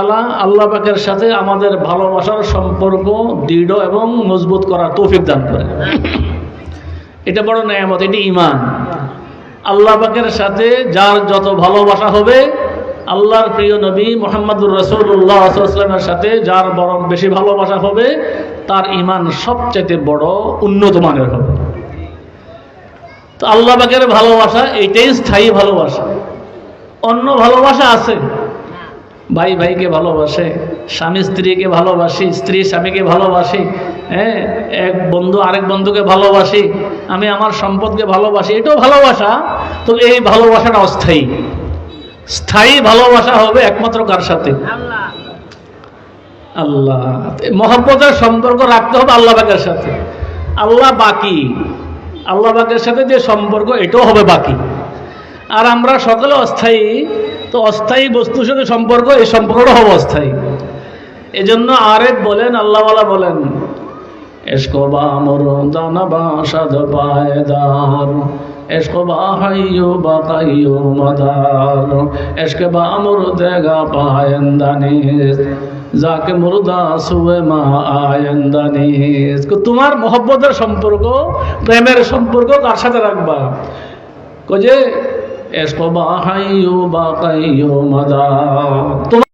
আল্লাহ পাকের সাথে আমাদের ভালোবাসার সম্পর্ক দৃঢ় এবং মজবুত করার তৌফিক দান করে। এটা বড় নেয়ামত, এটি ঈমান। আল্লাহ পাকের সাথে যার যত ভালোবাসা হবে, আল্লাহর প্রিয় নবী মুহাম্মদুর রাসূলুল্লাহ সাল্লাল্লাহু আলাইহি ওয়াসাল্লামের সাথে যার বরং বেশি ভালোবাসা হবে, তার ঈমান সবচেয়ে বড় উন্নত মানের হবে। তো আল্লাহ পাকের ভালোবাসা এইটাই স্থায়ী ভালোবাসা। অন্য ভালোবাসা আছে, ভাই ভাইকে ভালোবাসে, স্বামী স্ত্রীকে ভালোবাসি, স্ত্রী স্বামীকে ভালোবাসি, হ্যাঁ, এক বন্ধু আরেক বন্ধুকে ভালোবাসি, আমি আমার সম্পদকে ভালোবাসি, এটাও ভালোবাসা। তো এই ভালোবাসাটা অস্থায়ী। স্থায়ী ভালোবাসা হবে একমাত্র কার সাথে? আল্লাহ। মহব্বতের সম্পর্ক রাখতে হবে আল্লাহ পাকের সাথে। আল্লাহ বাকি, আল্লাহ পাকের সাথে যে সম্পর্ক এটাও হবে বাকি। আর আমরা সকলে অস্থায়ী, তো অস্থায়ী বস্তুর সাথে সম্পর্ক, এই সম্পর্কটা হবে অস্থায়ী। এজন্য আরেক বলেন, আল্লাহওয়ালা বলেন, এসকো বা মুরদানা বা সাদ পায়দার, এসকো বা হাইয়ু বা কাইয়ু মাদার, এসকো বা মুরদেগা পায়েন্দানিস, যাকে মুর্দা সুয়ে মা আয়েন্দানিস। তোমার মহব্বতের সম্পর্ক, প্রেমের সম্পর্ক কার সাথে রাখবা? কয়ে এসকো বা হাইয়ু বা কাইয়ু মাদার।